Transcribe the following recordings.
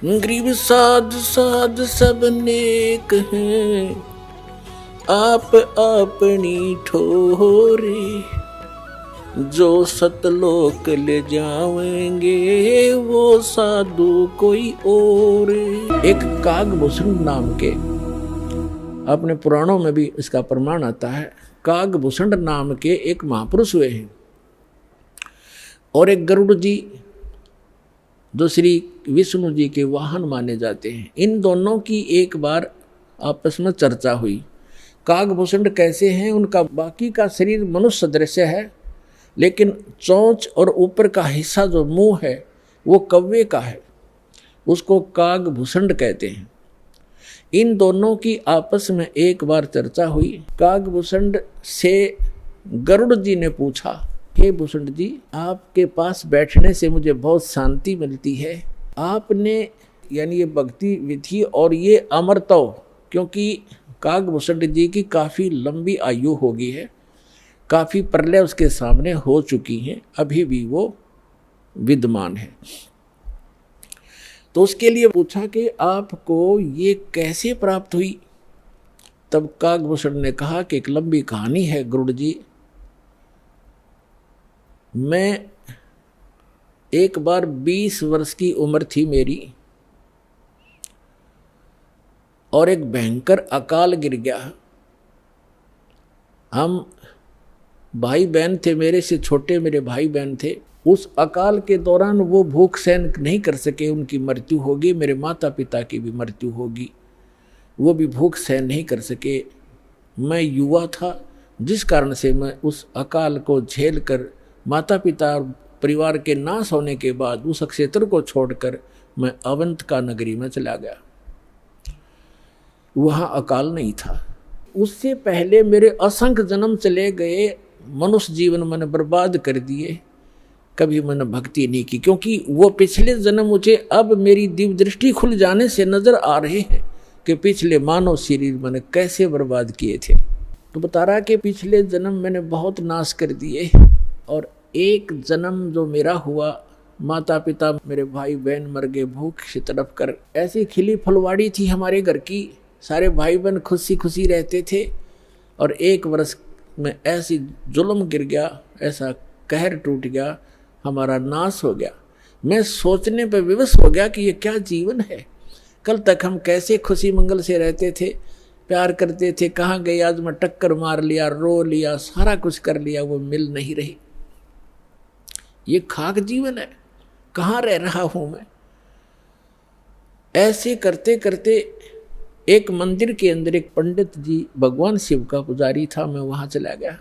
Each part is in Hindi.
गरीब साध साध सब नेक हैं, आप अपनी ठोरे, जो सतलोक ले जाएंगे वो साधु कोई और। एक कागभूषण नाम के, अपने पुराणों में भी इसका प्रमाण आता है, कागभूषण नाम के एक महापुरुष हुए हैं और एक गरुड़ जी जो श्री विष्णु जी के वाहन माने जाते हैं। इन दोनों की एक बार आपस में चर्चा हुई। कागभूषण कैसे हैं, उनका बाकी का शरीर मनुष्य सदृश है, लेकिन चोंच और ऊपर का हिस्सा जो मुंह है वो कौवे का है, उसको कागभूषण कहते हैं। इन दोनों की आपस में एक बार चर्चा हुई। कागभूषण से गरुड़ जी ने पूछा, हे भूषण जी, आपके पास बैठने से मुझे बहुत शांति मिलती है। आपने यानी ये भक्ति विधि और ये अमरत्व, क्योंकि कागभूषण जी की काफ़ी लंबी आयु हो गई है, काफ़ी प्रलय उसके सामने हो चुकी हैं, अभी भी वो विद्यमान है। तो उसके लिए पूछा कि आपको ये कैसे प्राप्त हुई। तब कागभूषण ने कहा कि एक लंबी कहानी है गरुड़ जी। मैं एक बार 20 वर्ष की उम्र थी मेरी, और एक भयंकर अकाल गिर गया। हम भाई बहन थे, मेरे से छोटे मेरे भाई बहन थे। उस अकाल के दौरान वो भूख सहन नहीं कर सके, उनकी मृत्यु होगी। मेरे माता पिता की भी मृत्यु होगी, वो भी भूख सहन नहीं कर सके। मैं युवा था, जिस कारण से मैं उस अकाल को झेल कर माता पिता और परिवार के नाश होने के बाद उस क्षेत्र को छोड़कर मैं अवंतिका नगरी में चला गया। वहाँ अकाल नहीं था। उससे पहले मेरे असंख्य जन्म चले गए, मनुष्य जीवन मैंने बर्बाद कर दिए, कभी मैंने भक्ति नहीं की, क्योंकि वो पिछले जन्म मुझे अब मेरी दिव्य दृष्टि खुल जाने से नजर आ रहे हैं कि पिछले मानव शरीर मैंने कैसे बर्बाद किए थे। तो बता रहा कि पिछले जन्म मैंने बहुत नाश कर दिए, और एक जन्म जो मेरा हुआ, माता पिता मेरे भाई बहन मर गए भूख से तड़प कर। ऐसी खिली फुलवाड़ी थी हमारे घर की, सारे भाई बहन खुशी खुशी रहते थे, और एक वर्ष में ऐसी जुल्म गिर गया, ऐसा कहर टूट गया, हमारा नाश हो गया। मैं सोचने पर विवश हो गया कि ये क्या जीवन है। कल तक हम कैसे खुशी मंगल से रहते थे, प्यार करते थे, कहाँ गए आज मैं टक्कर मार लिया, रो लिया, सारा कुछ कर लिया, वो मिल नहीं रही। ये खाक जीवन है, कहाँ रह रहा हूं मैं। ऐसे करते करते एक मंदिर के अंदर एक पंडित जी, भगवान शिव का पुजारी था, मैं वहां चला गया।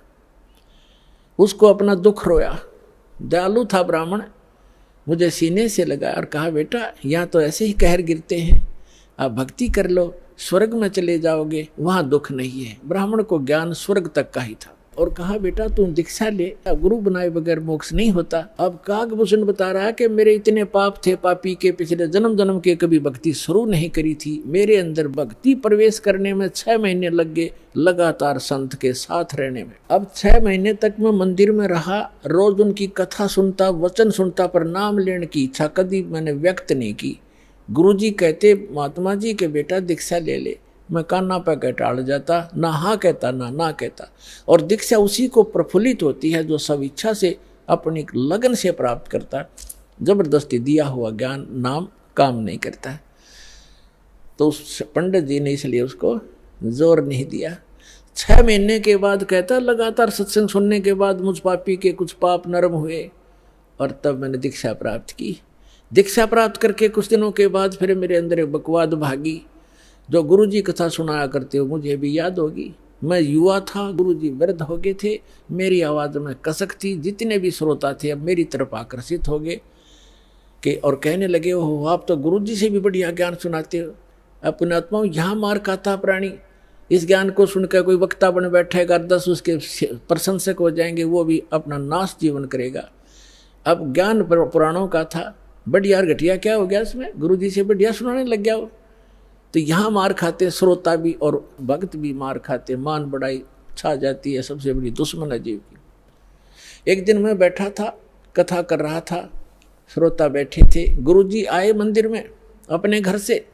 उसको अपना दुख रोया। दयालु था ब्राह्मण, मुझे सीने से लगाया और कहा, बेटा यहाँ तो ऐसे ही कहर गिरते हैं, आप भक्ति कर लो, स्वर्ग में चले जाओगे, वहाँ दुख नहीं है। ब्राह्मण को ज्ञान स्वर्ग तक का ही था, और कहा, बेटा तू दीक्षा ले, गुरु बनाए बगैर मोक्ष नहीं होता। अब कागभूषण बता रहा है कि मेरे इतने पाप थे, पापी के पिछले जन्म जन्म के कभी भक्ति शुरू नहीं करी थी। मेरे अंदर भक्ति प्रवेश करने में 6 महीने लग गए, लगातार संत के साथ रहने में। अब 6 महीने तक मैं मंदिर में रहा, रोज उनकी कथा सुनता, वचन सुनता, पर नाम लेने की इच्छा कभी मैंने व्यक्त नहीं की। गुरु जी कहते, महात्मा जी के बेटा दीक्षा ले ले, मैं कान्ना पे कह टाल जाता, ना हाँ कहता ना कहता। और दीक्षा उसी को प्रफुल्लित होती है जो सब इच्छा से अपनी लगन से प्राप्त करता है। जबरदस्ती दिया हुआ ज्ञान नाम काम नहीं करता है। तो उस पंडित जी ने इसलिए उसको जोर नहीं दिया। 6 महीने के बाद कहता, लगातार सत्संग सुनने के बाद मुझ पापी के कुछ पाप नरम हुए, और तब मैंने दीक्षा प्राप्त की। दीक्षा प्राप्त करके कुछ दिनों के बाद फिर मेरे अंदर एक बकवाद भागी। जो गुरुजी कथा सुनाया करते हो मुझे भी याद होगी। मैं युवा था, गुरुजी वृद्ध हो गए थे, मेरी आवाज़ में कसक थी। जितने भी श्रोता थे अब मेरी तरफ आकर्षित हो गए कि और कहने लगे, हो आप तो गुरुजी से भी बढ़िया ज्ञान सुनाते हो। अपने आत्माओं यहाँ मार खाता प्राणी, इस ज्ञान को सुनकर कोई वक्ता बन बैठेगा, 10 उसके प्रशंसक हो जाएंगे, वो भी अपना नाश जीवन करेगा। अब ज्ञान पुराणों का था, बढ़िया घटिया क्या हो गया इसमें, गुरुजी से बढ़िया सुनाने लग गया वो। तो यहाँ मार खाते श्रोता भी और भक्त भी मार खाते, मान बढ़ाई छा जाती है, सबसे बड़ी दुश्मन है जीव की। एक दिन मैं बैठा था, कथा कर रहा था, श्रोता बैठे थे, गुरुजी आए मंदिर में, अपने घर से।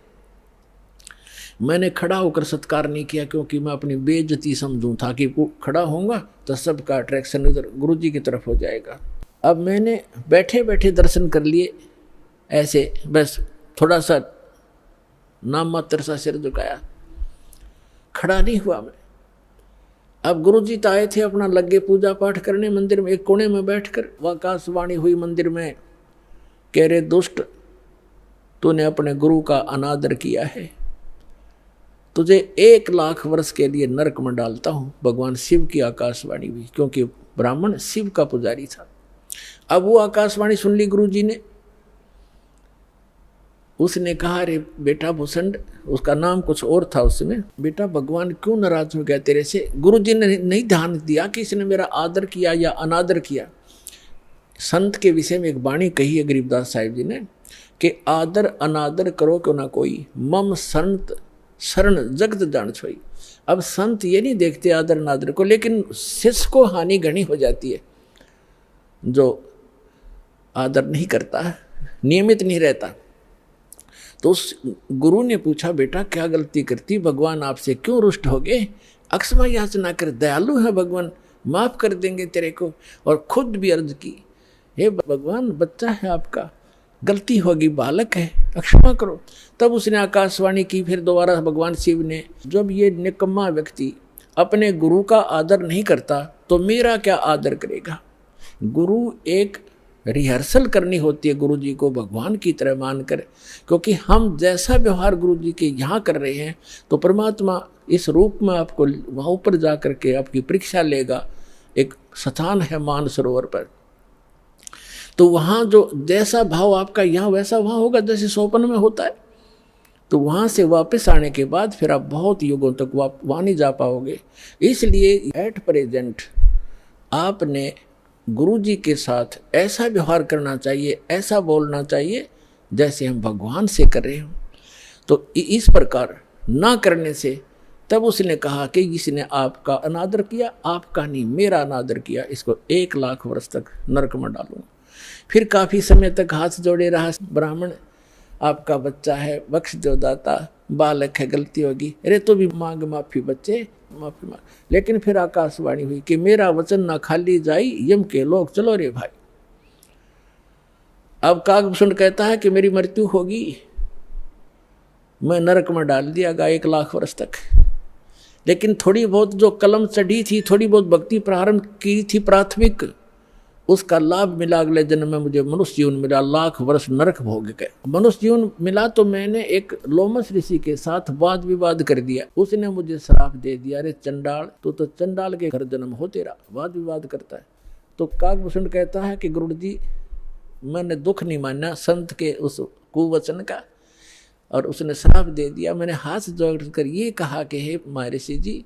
मैंने खड़ा होकर सत्कार नहीं किया क्योंकि मैं अपनी बेइज्जती समझूं था कि खड़ा होऊंगा तो सबका अट्रैक्शन इधर गुरुजी की तरफ हो जाएगा। अब मैंने बैठे बैठे दर्शन कर लिए, ऐसे बस थोड़ा सा नाम मात्र सा सिर झुकाया, खड़ा नहीं हुआ मैं। अब गुरुजी तो आए थे अपना लगे पूजा पाठ करने मंदिर में, एक कोने में बैठकर आकाशवाणी हुई मंदिर में, कह रहे दुष्ट तूने अपने गुरु का अनादर किया है, तुझे 1,00,000 वर्ष के लिए नरक में डालता हूं। भगवान शिव की आकाशवाणी हुई, क्योंकि ब्राह्मण शिव का पुजारी था। अब वो आकाशवाणी सुन ली गुरुजी ने। उसने कहा अरे बेटा भूषण, उसका नाम कुछ और था उसमें, बेटा भगवान क्यों नाराज हो गया तेरे से। गुरुजी ने नहीं ध्यान दिया कि इसने मेरा आदर किया या अनादर किया। संत के विषय में एक वाणी कही है गरीबदास साहिब जी ने कि आदर अनादर करो क्यों ना कोई, मम संत शरण जगत जान छोई। अब संत ये नहीं देखते आदर अनादर को, लेकिन शिष्य को हानि घनी हो जाती है जो आदर नहीं करता, नियमित नहीं रहता। तो उस गुरु ने पूछा बेटा क्या गलती करती, भगवान आपसे क्यों रुष्ट हो गए, अक्षमा याचना कर, दयालु है भगवान, माफ कर देंगे तेरे को। और खुद भी अर्ज की, हे भगवान बच्चा है आपका, गलती होगी, बालक है, क्षमा करो। तब उसने आकाशवाणी की फिर दोबारा भगवान शिव ने, जब ये निकम्मा व्यक्ति अपने गुरु का आदर नहीं करता तो मेरा क्या आदर करेगा। गुरु एक रिहर्सल करनी होती है गुरु जी को भगवान की तरह मानकर, क्योंकि हम जैसा व्यवहार गुरु जी के यहाँ कर रहे हैं तो परमात्मा इस रूप में आपको वहाँ ऊपर जा कर के आपकी परीक्षा लेगा। एक स्थान है मानसरोवर पर, तो वहाँ जो जैसा भाव आपका यहाँ वैसा वहाँ होगा, जैसे सोपन में होता है। तो वहाँ से वापस आने के बाद फिर आप बहुत युगों तक वहाँ नहीं जा पाओगे। इसलिए एट प्रेजेंट आपने गुरु जी के साथ ऐसा व्यवहार करना चाहिए, ऐसा बोलना चाहिए जैसे हम भगवान से कर रहे हों। तो इस प्रकार ना करने से तब उसने कहा कि इसने आपका अनादर किया, आपका नहीं मेरा अनादर किया, इसको 1,00,000 वर्ष तक नरक में डालूंगा। फिर काफ़ी समय तक हाथ जोड़े रहा ब्राह्मण, आपका बच्चा है, बख्श दो दाता, बालक है, गलती होगी, अरे तो भी मांग माफी बच्चे, माफी मांग। लेकिन फिर आकाशवाणी हुई कि मेरा वचन ना खाली जाई, यम के लोग चलो रे भाई। अब कागभूषण कहता है कि मेरी मृत्यु होगी, मैं नरक में डाल दिया गया 1,00,000 वर्ष तक। लेकिन थोड़ी बहुत जो कलम चढ़ी थी, थोड़ी बहुत भक्ति प्रारंभ की थी प्राथमिक, उसका लाभ मिला। अगले जन्म में मुझे मनुष्य जीवन मिला, 1,00,000 वर्ष नरक भोग गए। मनुष्य जीवन मिला तो मैंने एक लोमस ऋषि के साथ वाद विवाद कर दिया, उसने मुझे श्राप दे दिया, अरे चंडाल तू तो चंडाल के घर जन्म हो, तेरा वाद विवाद करता है। तो कागभूषण कहता है कि गुरु जी मैंने दुख नहीं माना संत के उस कुवचन का, और उसने श्राप दे दिया। मैंने हाथ जोड़ कर ये कहा कि हे महर्षि जी,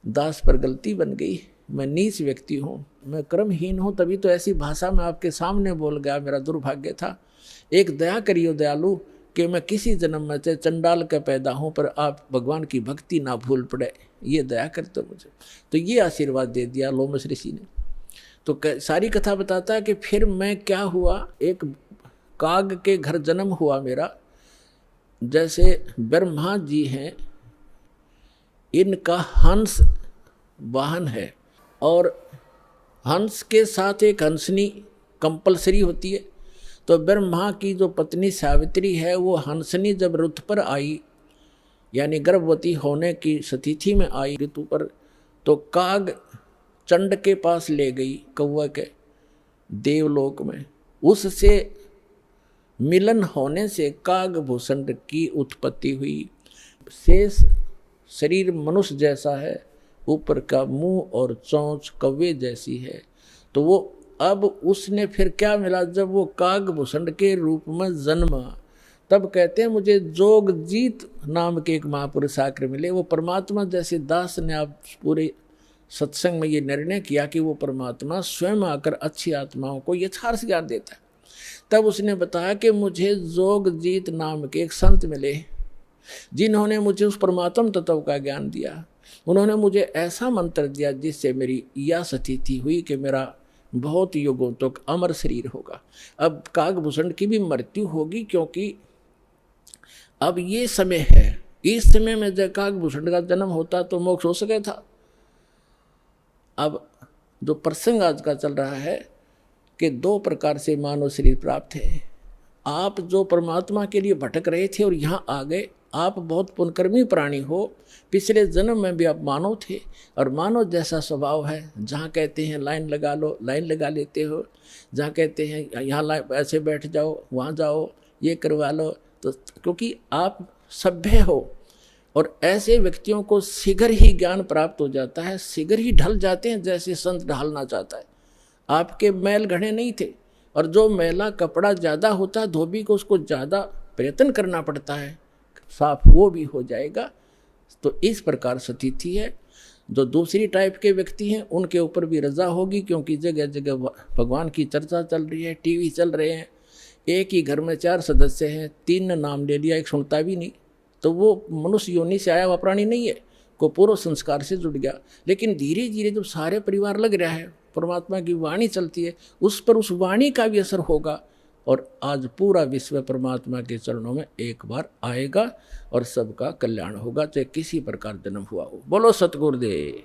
दास पर गलती बन गई, मैं नीच व्यक्ति हूँ, मैं कर्महीन हूँ, तभी तो ऐसी भाषा में आपके सामने बोल गया, मेरा दुर्भाग्य था। एक दया करियो दयालु कि मैं किसी जन्म में से चंडाल का पैदा हूँ, पर आप भगवान की भक्ति ना भूल पड़े, ये दया करते मुझे। तो ये आशीर्वाद दे दिया लोमस ऋषि ने। तो सारी कथा बताता है कि फिर मैं क्या हुआ, एक काग के घर जन्म हुआ मेरा। जैसे ब्रह्मा जी हैं, इनका हंस वाहन है, और हंस के साथ एक हंसनी कंपलसरी होती है। तो ब्रह्मा की जो पत्नी सावित्री है, वो हंसनी जब ऋतु पर आई, यानी गर्भवती होने की स्थिति में आई ऋतु पर, तो काग चंड के पास ले गई, कौवा के देवलोक में। उससे मिलन होने से कागभूषण की उत्पत्ति हुई। शेष शरीर मनुष्य जैसा है, ऊपर का मुंह और चोंच कौवे जैसी है। तो वो अब उसने फिर क्या मिला, जब वो कागभूषण के रूप में जन्मा, तब कहते हैं मुझे जोगजीत नाम के एक महापुरुष आकर मिले। वो परमात्मा जैसे दास ने आप पूरे सत्संग में ये निर्णय किया कि वो परमात्मा स्वयं आकर अच्छी आत्माओं को यथार्थ ज्ञान देता है। तब उसने बताया कि मुझे जोगजीत नाम के एक संत मिले, जिन्होंने मुझे उस परमात्म तत्व का ज्ञान दिया। उन्होंने मुझे ऐसा मंत्र दिया जिससे मेरी यह स्थिति हुई कि मेरा बहुत युगों तक अमर शरीर होगा। अब कागभूषण की भी मृत्यु होगी, क्योंकि अब ये समय है, इस समय में जटाभूषण का जन्म होता तो मोक्ष हो सके था। अब जो प्रसंग आज का चल रहा है कि दो प्रकार से मानव शरीर प्राप्त है। आप जो परमात्मा के लिए भटक रहे थे और यहाँ आ गए, आप बहुत पुण्यकर्मी प्राणी हो, पिछले जन्म में भी आप मानव थे और मानव जैसा स्वभाव है। जहाँ कहते हैं लाइन लगा लो, लाइन लगा लेते हो, जहाँ कहते हैं यहाँ ऐसे बैठ जाओ, वहाँ जाओ, ये करवा लो, तो क्योंकि आप सभ्य हो और ऐसे व्यक्तियों को शीघ्र ही ज्ञान प्राप्त हो जाता है, शीघ्र ही ढल जाते हैं जैसे संत ढालना चाहता है। आपके मैल घड़े नहीं थे और जो मैला कपड़ा ज़्यादा होता है धोबी को उसको ज़्यादा प्रयत्न करना पड़ता है, साफ वो भी हो जाएगा। तो इस प्रकार स्थिति है। जो दूसरी टाइप के व्यक्ति हैं उनके ऊपर भी रजा होगी, क्योंकि जगह जगह भगवान की चर्चा चल रही है, टीवी चल रहे हैं। एक ही घर में 4 सदस्य हैं, 3 ने नाम ले लिया, एक सुनता भी नहीं, तो वो मनुष्य योनि से आया हुआ प्राणी नहीं है, को पूर्व संस्कार से जुड़ गया। लेकिन धीरे धीरे जब सारे परिवार लग रहा है, परमात्मा की वाणी चलती है, उस पर उस वाणी का भी असर होगा और आज पूरा विश्व परमात्मा के चरणों में एक बार आएगा और सबका कल्याण होगा, चाहे किसी प्रकार जन्म हुआ हो। बोलो सतगुरुदेव।